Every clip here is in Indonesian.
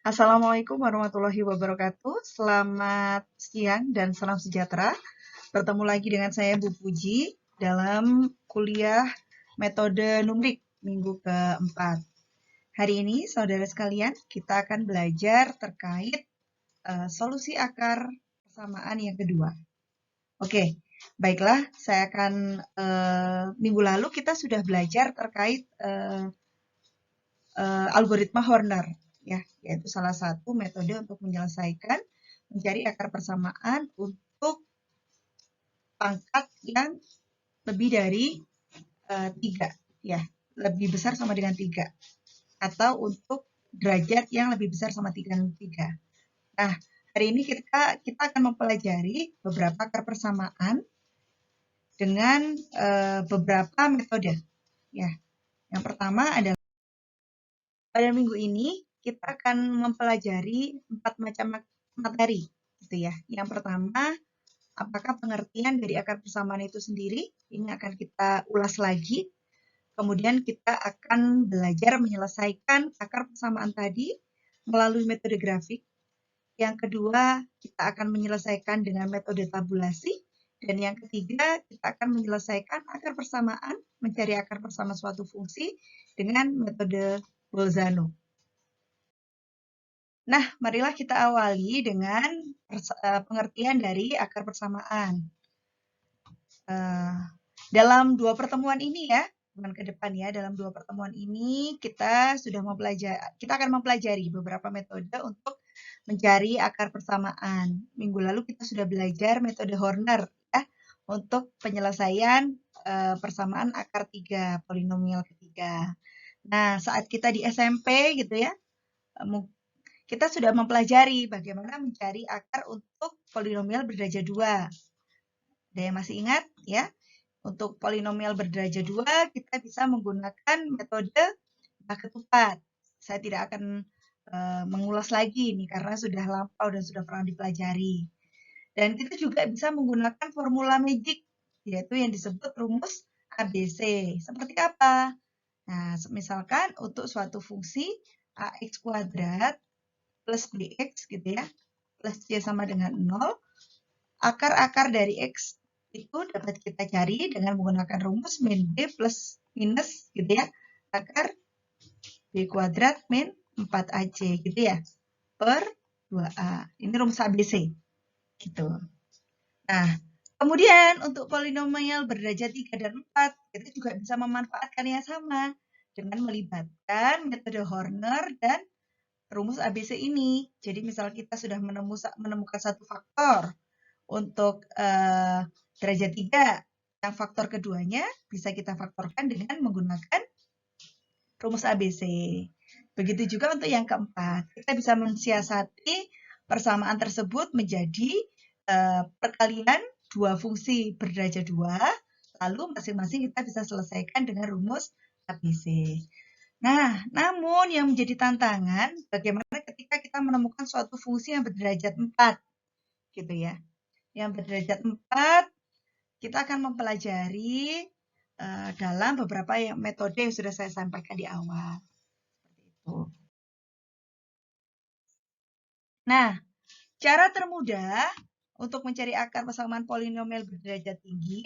Assalamualaikum warahmatullahi wabarakatuh. Selamat siang dan salam sejahtera. Bertemu lagi dengan saya Bu Puji dalam kuliah metode numerik minggu keempat. Hari ini, saudara sekalian, kita akan belajar terkait solusi akar persamaan yang kedua. Oke, baiklah, saya akan minggu lalu kita sudah belajar terkait algoritma Horner, ya, yaitu salah satu metode untuk menyelesaikan mencari akar persamaan untuk pangkat yang lebih dari 3, ya, lebih besar sama dengan 3, atau untuk derajat yang lebih besar sama dengan 3. Nah, hari ini kita akan mempelajari beberapa akar persamaan dengan beberapa metode. Ya, yang pertama adalah pada minggu ini kita akan mempelajari 4 macam materi, gitu ya. Yang pertama, apakah pengertian dari akar persamaan itu sendiri? Ini akan kita ulas lagi. Kemudian kita akan belajar menyelesaikan akar persamaan tadi melalui metode grafik. Yang kedua, kita akan menyelesaikan dengan metode tabulasi. Dan yang ketiga, kita akan menyelesaikan akar persamaan, mencari akar persamaan suatu fungsi dengan metode Bolzano. Nah, marilah kita awali dengan pengertian dari akar persamaan. Dalam 2 pertemuan ini ya, bukan ke depan ya, dalam 2 pertemuan ini kita akan mempelajari beberapa metode untuk mencari akar persamaan. Minggu lalu kita sudah belajar metode Horner ya, untuk penyelesaian persamaan akar 3, polinomial ketiga. Nah, saat kita di SMP gitu ya, kita sudah mempelajari bagaimana mencari akar untuk polinomial berderajat 2. Ada yang masih ingat ya? Untuk polinomial berderajat 2, kita bisa menggunakan metode bah ketupat. Saya tidak akan mengulas lagi ini karena sudah lampau dan sudah pernah dipelajari. Dan kita juga bisa menggunakan formula magic, yaitu yang disebut rumus ABC. Seperti apa? Nah, misalkan untuk suatu fungsi AX kuadrat plus BX gitu ya, plus C sama dengan 0, akar-akar dari X itu dapat kita cari dengan menggunakan rumus min B plus minus gitu ya, akar B kuadrat min 4AC gitu ya, per 2A. Ini rumus ABC gitu. Nah, kemudian untuk polinomial berderajat 3 dan 4, kita juga bisa memanfaatkan yang sama dengan melibatkan metode Horner dan rumus ABC ini. Jadi misal kita sudah menemukan satu faktor untuk derajat 3, yang faktor keduanya bisa kita faktorkan dengan menggunakan rumus ABC. Begitu juga untuk yang keempat, kita bisa mensiasati persamaan tersebut menjadi perkalian dua fungsi berderajat 2, lalu masing-masing kita bisa selesaikan dengan rumus ABC. Nah, namun yang menjadi tantangan bagaimana ketika kita menemukan suatu fungsi yang berderajat 4, gitu ya. Yang berderajat 4, kita akan mempelajari dalam beberapa metode yang sudah saya sampaikan di awal. Seperti itu. Nah, cara termudah untuk mencari akar persamaan polinomial berderajat tinggi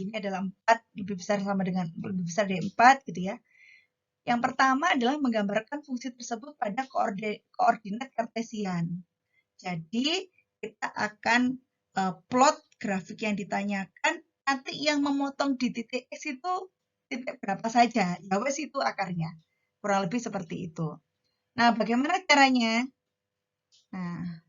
ini adalah 4 lebih besar sama dengan lebih besar dari 4 gitu ya. Yang pertama adalah menggambarkan fungsi tersebut pada koordinat kartesian. Jadi, kita akan plot grafik yang ditanyakan, nanti yang memotong di titik X itu titik berapa saja, ya wes itu akarnya. Kurang lebih seperti itu. Nah, bagaimana caranya? Nah,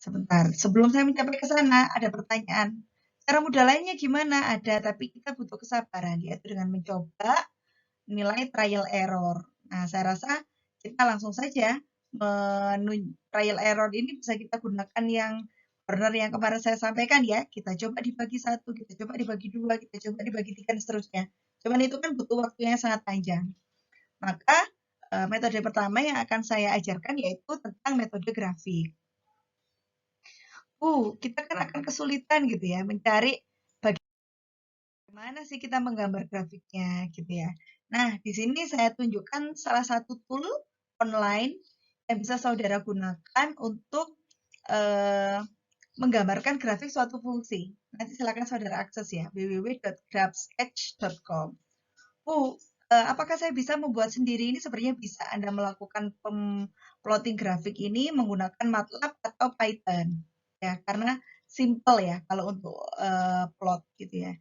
sebentar. Sebelum saya mencapai ke sana, ada pertanyaan. Cara mudah lainnya gimana? Ada, tapi kita butuh kesabaran, yaitu dengan mencoba nilai trial error. Nah, saya rasa kita langsung saja trial error ini bisa kita gunakan yang Horner yang kemarin saya sampaikan ya. Kita coba dibagi 1, kita coba dibagi 2, kita coba dibagi 3, dan seterusnya. Cuman itu kan butuh waktu yang sangat panjang. Maka metode pertama yang akan saya ajarkan yaitu tentang metode grafik. Kita kan akan kesulitan gitu ya mencari bagaimana sih kita menggambar grafiknya gitu ya. Nah, di sini saya tunjukkan salah satu tool online yang bisa saudara gunakan untuk menggambarkan grafik suatu fungsi. Nanti silakan saudara akses ya, www.graphsketch.com. Apakah saya bisa membuat sendiri? Ini sebenarnya bisa Anda melakukan plotting grafik ini menggunakan MATLAB atau Python. Ya, karena simple ya kalau untuk plot gitu ya.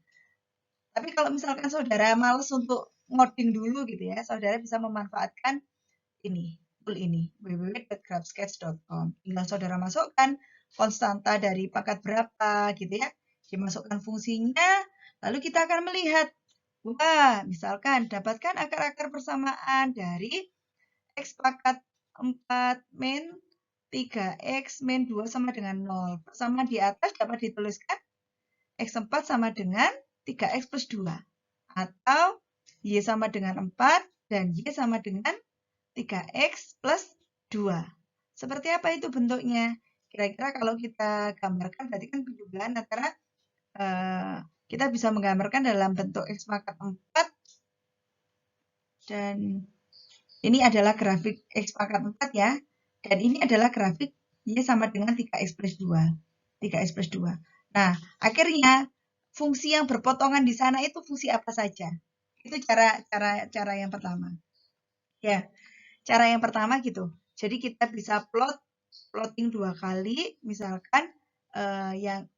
Tapi kalau misalkan saudara males untuk ngoding dulu gitu ya, saudara bisa memanfaatkan tool ini, www.graphsketch.com. Tinggal saudara masukkan konstanta dari pangkat berapa gitu ya, dimasukkan fungsinya, lalu kita akan melihat, wah, misalkan dapatkan akar-akar persamaan dari X pangkat 4 min 3X min 2 sama dengan 0. Persamaan di atas dapat dituliskan X4 sama dengan 3X plus 2. Atau Y sama dengan 4 dan Y sama dengan 3X plus 2. Seperti apa itu bentuknya? Kira-kira kalau kita gambarkan berarti kan penjumlahan antara kita bisa menggambarkan dalam bentuk X pangkat 4 dan ini adalah grafik X pangkat 4 ya. Dan ini adalah grafik Y sama dengan 3X plus 2. 3X plus 2. Nah, akhirnya fungsi yang berpotongan di sana itu fungsi apa saja? Itu cara yang pertama. Ya, cara yang pertama gitu. Jadi kita bisa plotting 2 kali, misalkan yang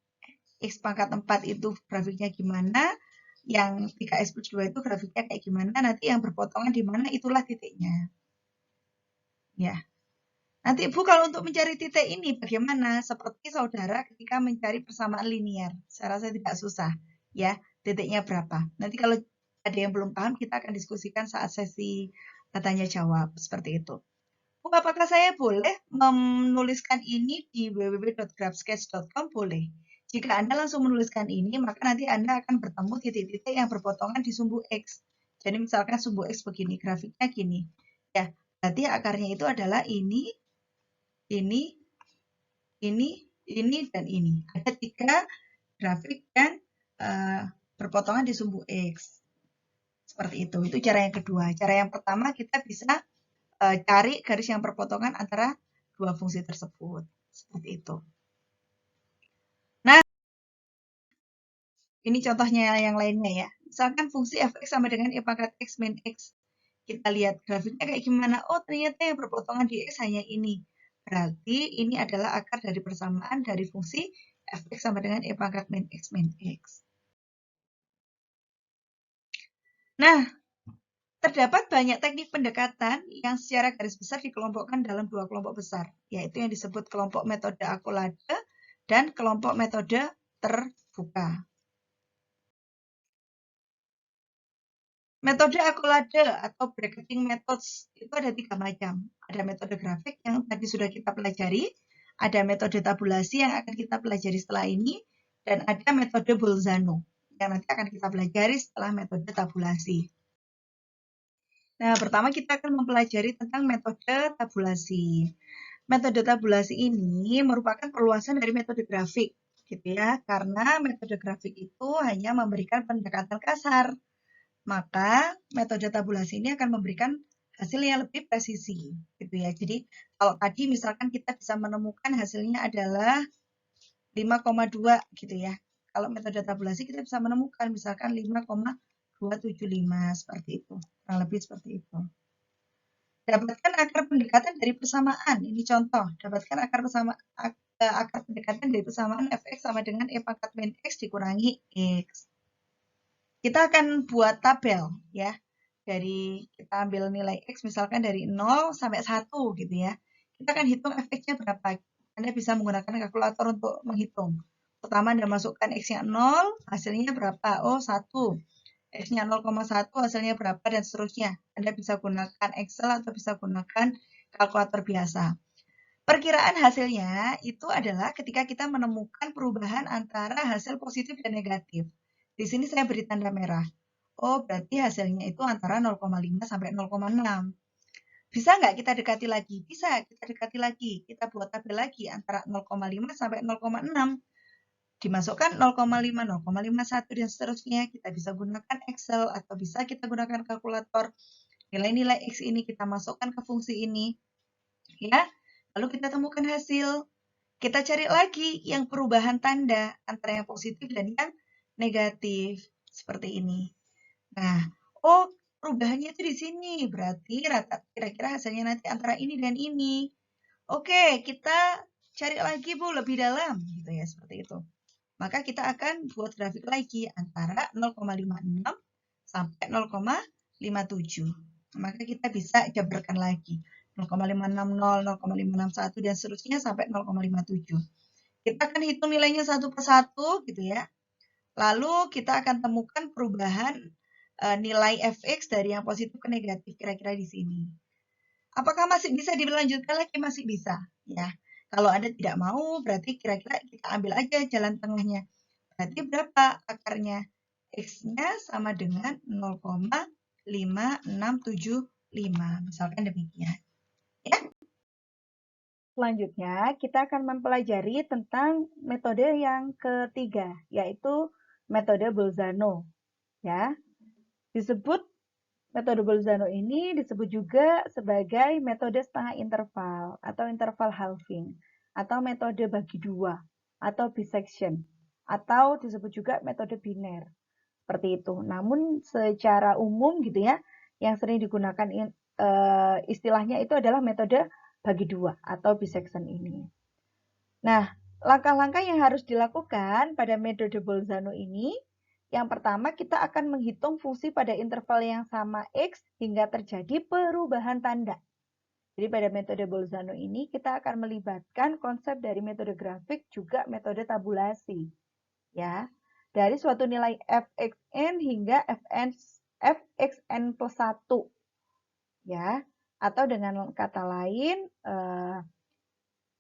X pangkat 4 itu grafiknya gimana, yang 3X plus 2 itu grafiknya kayak gimana, nanti yang berpotongan di mana itulah titiknya. Ya. Nanti Ibu kalau untuk mencari titik ini bagaimana? Seperti saudara ketika mencari persamaan linear. Saya rasa tidak susah. Ya, titiknya berapa. Nanti kalau ada yang belum paham, kita akan diskusikan saat sesi tanya jawab. Seperti itu. Bu, apakah saya boleh menuliskan ini di www.graphsketch.com? Boleh. Jika Anda langsung menuliskan ini, maka nanti Anda akan bertemu titik-titik yang berpotongan di sumbu X. Jadi misalkan sumbu X begini, grafiknya gini. Ya, berarti akarnya itu adalah ini, dan ini. Ada 3 grafik yang berpotongan di sumbu X. Seperti itu. Itu cara yang kedua. Cara yang pertama kita bisa cari garis yang berpotongan antara dua fungsi tersebut. Seperti itu. Nah, ini contohnya yang lainnya ya. Misalkan fungsi fx sama dengan y pangkat x min x. Kita lihat grafiknya kayak gimana. Oh, ternyata yang berpotongan di x hanya ini. Berarti ini adalah akar dari persamaan dari fungsi fx sama dengan y pangkat min x min x. Nah, terdapat banyak teknik pendekatan yang secara garis besar dikelompokkan dalam 2 kelompok besar, yaitu yang disebut kelompok metode akolade dan kelompok metode terbuka. Metode akolade atau bracketing methods itu ada 3 macam. Ada metode grafik yang tadi sudah kita pelajari, ada metode tabulasi yang akan kita pelajari setelah ini, dan ada metode Bolzano yang nanti akan kita pelajari setelah metode tabulasi. Nah, pertama kita akan mempelajari tentang metode tabulasi. Metode tabulasi ini merupakan perluasan dari metode grafik, gitu ya, karena metode grafik itu hanya memberikan pendekatan kasar. Maka metode tabulasi ini akan memberikan hasil yang lebih presisi, gitu ya. Jadi kalau tadi misalkan kita bisa menemukan hasilnya adalah 5,2 gitu ya. Kalau metode tabulasi kita bisa menemukan misalkan 5,275 seperti itu, kurang lebih seperti itu. Dapatkan akar pendekatan dari persamaan. Ini contoh, dapatkan akar pendekatan dari persamaan fx sama dengan y pangkat min x dikurangi x. Kita akan buat tabel ya. Dari kita ambil nilai x misalkan dari 0 sampai 1 gitu ya. Kita akan hitung fx-nya berapa. Anda bisa menggunakan kalkulator untuk menghitung. Pertama Anda masukkan x-nya 0, hasilnya berapa? Oh, 1. X-nya 0,1 hasilnya berapa dan seterusnya. Anda bisa gunakan Excel atau bisa gunakan kalkulator biasa. Perkiraan hasilnya itu adalah ketika kita menemukan perubahan antara hasil positif dan negatif. Di sini saya beri tanda merah. Oh, berarti hasilnya itu antara 0,5 sampai 0,6. Bisa nggak kita dekati lagi? Bisa, kita dekati lagi. Kita buat tabel lagi antara 0,5 sampai 0,6. Dimasukkan 0,5, 0,51 dan seterusnya. Kita bisa gunakan Excel atau bisa kita gunakan kalkulator Nilai-nilai X ini kita masukkan ke fungsi ini, ya. Lalu kita temukan hasil. Kita cari lagi yang perubahan tanda antara yang positif dan yang negatif. Seperti ini. Nah, oh perubahannya itu di sini. Berarti kira-kira hasilnya nanti antara ini dan ini. Oke, kita cari lagi Bu lebih dalam gitu ya, seperti itu. Maka kita akan buat grafik lagi antara 0,56 sampai 0,57. Maka kita bisa jabarkan lagi 0,560, 0,561 dan seterusnya sampai 0,57. Kita akan hitung nilainya satu persatu gitu ya. Lalu kita akan temukan perubahan nilai fx dari yang positif ke negatif kira-kira di sini. Apakah masih bisa dilanjutkan lagi? Masih bisa, ya. Kalau Anda tidak mau, berarti kira-kira kita ambil aja jalan tengahnya. Berarti berapa akarnya? X-nya sama dengan 0,5675. Misalkan demikian. Ya. Selanjutnya, kita akan mempelajari tentang metode yang ketiga, yaitu metode Bolzano. Ya, disebut metode Bolzano ini disebut juga sebagai metode setengah interval atau interval halving atau metode bagi dua atau bisection atau disebut juga metode biner seperti itu. Namun secara umum gitu ya, yang sering digunakan istilahnya itu adalah metode bagi dua atau bisection ini. Nah, langkah-langkah yang harus dilakukan pada metode Bolzano ini, yang pertama kita akan menghitung fungsi pada interval yang sama X hingga terjadi perubahan tanda. Jadi pada metode Bolzano ini kita akan melibatkan konsep dari metode grafik juga metode tabulasi. Ya, dari suatu nilai fxn hingga fxn plus 1. Ya, atau dengan kata lain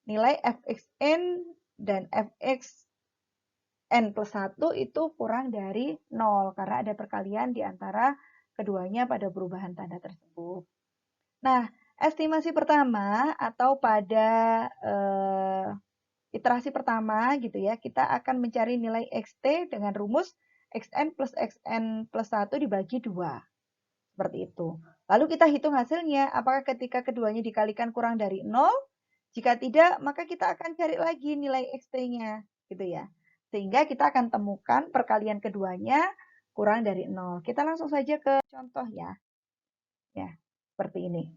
nilai fxn dan fxn plus 1 itu kurang dari 0 karena ada perkalian di antara keduanya pada perubahan tanda tersebut. Nah, estimasi pertama atau pada iterasi pertama gitu ya, kita akan mencari nilai xt dengan rumus xn plus xn plus 1 dibagi 2. Seperti itu. Lalu kita hitung hasilnya, apakah ketika keduanya dikalikan kurang dari 0? Jika tidak, maka kita akan cari lagi nilai xt-nya, gitu ya. Sehingga kita akan temukan perkalian keduanya kurang dari 0. Kita langsung saja ke contoh ya. Ya, seperti ini.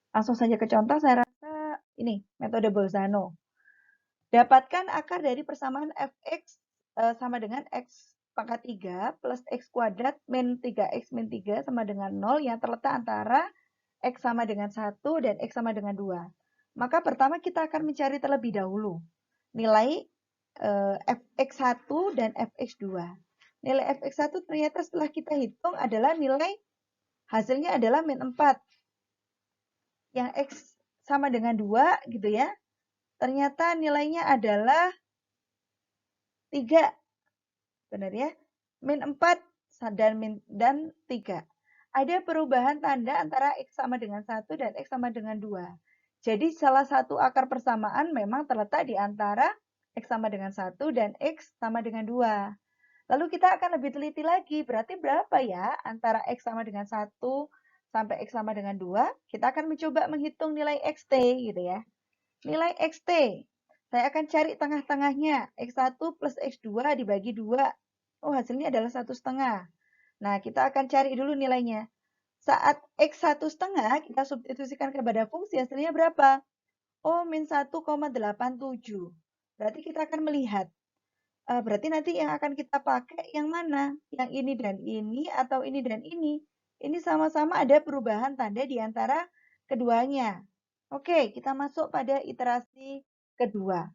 Langsung saja ke contoh, saya rasa ini metode Bolzano. Dapatkan akar dari persamaan fx sama dengan x pangkat 3 plus x kuadrat min 3x min 3 sama dengan 0 yang terletak antara x sama dengan 1 dan x sama dengan 2. Maka pertama kita akan mencari terlebih dahulu nilai fx1 dan fx2. Nilai fx1 ternyata setelah kita hitung adalah nilai hasilnya adalah min 4. Yang x sama dengan 2 gitu ya. Ternyata nilainya adalah 3. Benar ya? Min 4 dan 3. Ada perubahan tanda antara x sama dengan 1 dan x sama dengan 2. Jadi salah satu akar persamaan memang terletak di antara x sama dengan 1 dan x sama dengan 2. Lalu kita akan lebih teliti lagi. Berarti berapa ya antara x sama dengan 1 sampai x sama dengan 2? Kita akan mencoba menghitung nilai xt gitu ya. Nilai xt. Saya akan cari tengah-tengahnya. X1 plus X2 dibagi 2. Oh, hasilnya adalah 1,5. Nah, kita akan cari dulu nilainya. Saat X1,5, kita substitusikan kepada fungsi, hasilnya berapa? Oh, min 1,87. Berarti kita akan melihat. Berarti nanti yang akan kita pakai yang mana? Yang ini dan ini atau ini dan ini? Ini sama-sama ada perubahan tanda di antara keduanya. Oke, kita masuk pada iterasi kedua.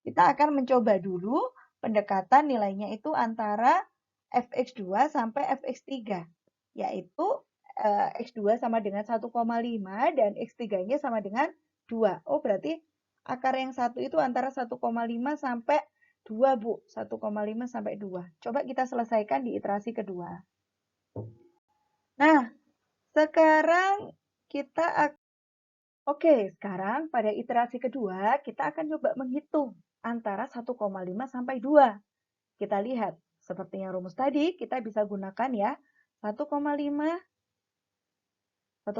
Kita akan mencoba dulu pendekatan nilainya itu antara fx2 sampai fx3, yaitu x2 sama dengan 1,5 dan x3-nya sama dengan 2. Oh, berarti akar yang satu itu antara 1,5 sampai 2, Bu. 1,5 sampai 2. Coba kita selesaikan di iterasi kedua. Nah, sekarang kita akan Oke, sekarang pada iterasi kedua, kita akan coba menghitung antara 1,5 sampai 2. Kita lihat, seperti yang rumus tadi, kita bisa gunakan ya, 1,5 1,5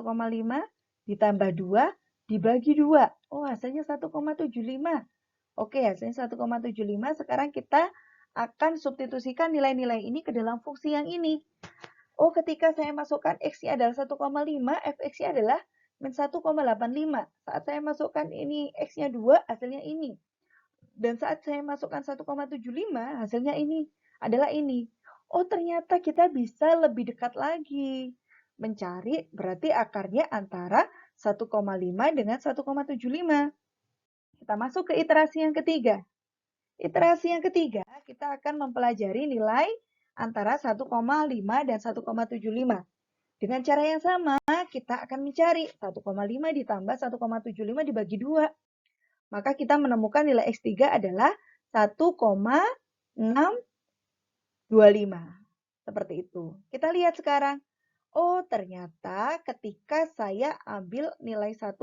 ditambah 2 dibagi 2. Oh, hasilnya 1,75. Oke, hasilnya 1,75. Sekarang kita akan substitusikan nilai-nilai ini ke dalam fungsi yang ini. Oh, ketika saya masukkan X-nya adalah 1,5, Fx-nya adalah min 1,85. Saat saya masukkan ini X-nya 2, hasilnya ini. Dan saat saya masukkan 1,75, hasilnya ini adalah ini. Oh, ternyata kita bisa lebih dekat lagi. Mencari berarti akarnya antara 1,5 dengan 1,75. Kita masuk ke iterasi yang ketiga. Iterasi yang ketiga, kita akan mempelajari nilai antara 1,5 dan 1,75. Dengan cara yang sama, kita akan mencari 1,5 ditambah 1,75 dibagi 2. Maka kita menemukan nilai X3 adalah 1,625. Seperti itu. Kita lihat sekarang. Oh, ternyata ketika saya ambil nilai 1,5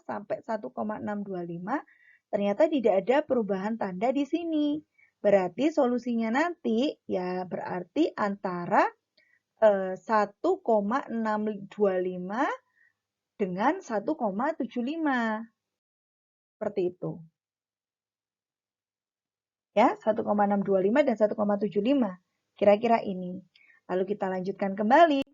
sampai 1,625, ternyata tidak ada perubahan tanda di sini. Berarti solusinya nanti ya berarti antara 1,625 dengan 1,75. Seperti itu. Ya, 1,625 dan 1,75. Kira-kira ini. Lalu kita lanjutkan kembali.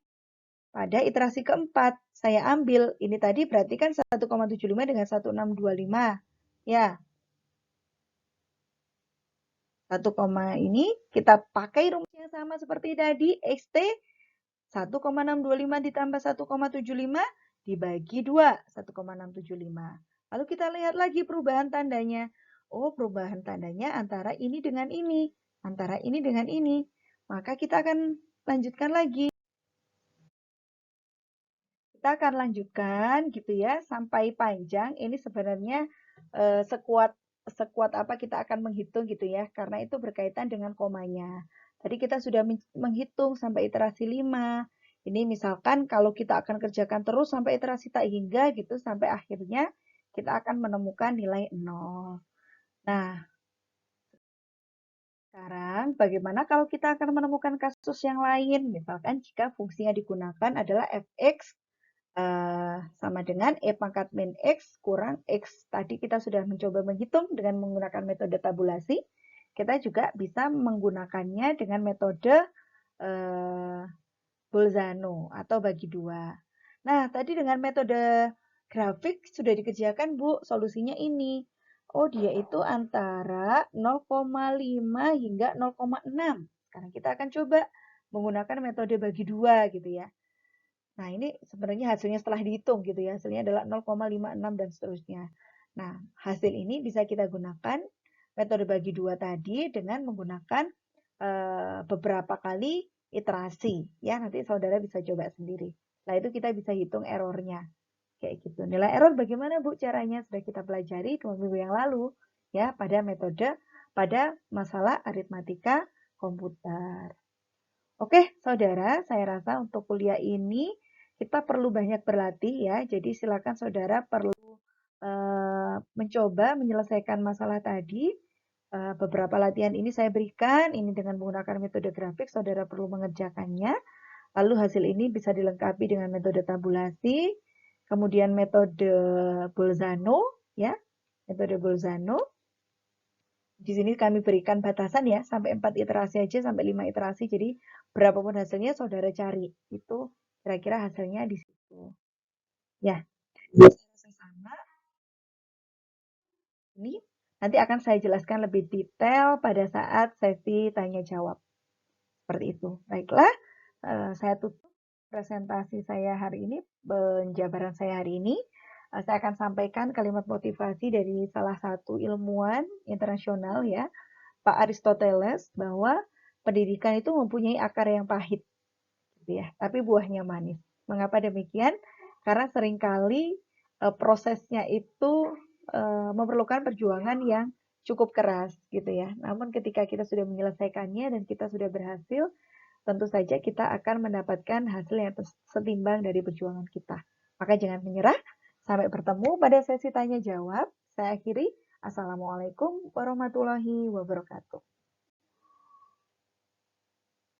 Pada iterasi keempat, saya ambil, ini tadi berarti kan 1,75 dengan 1,625. Ya. 1, ini kita pakai rumus yang sama seperti tadi. XT 1,625 ditambah 1,75 dibagi 2. 1,675. Lalu kita lihat lagi perubahan tandanya. Oh, perubahan tandanya antara ini dengan ini. Antara ini dengan ini. Maka kita akan lanjutkan lagi. Kita akan lanjutkan gitu ya sampai panjang. Ini sebenarnya sekuat apa kita akan menghitung gitu ya, karena itu berkaitan dengan komanya. Tadi kita sudah menghitung sampai iterasi 5. Ini misalkan kalau kita akan kerjakan terus sampai iterasi tak hingga gitu, sampai akhirnya kita akan menemukan nilai 0. Nah, sekarang bagaimana kalau kita akan menemukan kasus yang lain? Misalkan jika fungsinya digunakan adalah fx sama dengan E pangkat min X kurang X. Tadi kita sudah mencoba menghitung dengan menggunakan metode tabulasi. Kita juga bisa menggunakannya dengan metode Bolzano atau bagi 2. Nah, tadi dengan metode grafik sudah dikerjakan, Bu. Solusinya ini. Oh, dia itu antara 0,5 hingga 0,6. Sekarang kita akan coba menggunakan metode bagi 2 gitu ya. Nah, ini sebenarnya hasilnya setelah dihitung gitu ya. Hasilnya adalah 0,56 dan seterusnya. Nah, hasil ini bisa kita gunakan metode bagi 2 tadi dengan menggunakan beberapa kali iterasi. Ya, nanti saudara bisa coba sendiri. Setelah itu kita bisa hitung errornya. Kayak gitu. Nilai error bagaimana, Bu, caranya? Sudah kita pelajari 2 minggu yang lalu. Ya, pada masalah aritmatika komputer. Oke, saudara, saya rasa untuk kuliah ini kita perlu banyak berlatih ya. Jadi silakan saudara perlu mencoba menyelesaikan masalah tadi. Beberapa latihan ini saya berikan, ini dengan menggunakan metode grafik, saudara perlu mengerjakannya. Lalu hasil ini bisa dilengkapi dengan metode tabulasi, kemudian metode Bolzano, ya, metode Bolzano. Di sini kami berikan batasan ya, sampai 4 iterasi aja, sampai 5 iterasi. Jadi berapapun hasilnya saudara cari. Itu kira-kira hasilnya di situ. Ya, sama. Ini nanti akan saya jelaskan lebih detail pada saat sesi tanya jawab. Seperti itu. Baiklah, saya tutup presentasi saya hari ini, penjabaran saya hari ini. Saya akan sampaikan kalimat motivasi dari salah satu ilmuwan internasional ya, Pak Aristoteles, bahwa pendidikan itu mempunyai akar yang pahit, gitu ya, tapi buahnya manis. Mengapa demikian? Karena seringkali prosesnya itu memerlukan perjuangan yang cukup keras, gitu ya. Namun ketika kita sudah menyelesaikannya dan kita sudah berhasil, tentu saja kita akan mendapatkan hasil yang setimbang dari perjuangan kita. Maka jangan menyerah. Sampai bertemu pada sesi tanya jawab. Saya akhiri. Assalamualaikum warahmatullahi wabarakatuh.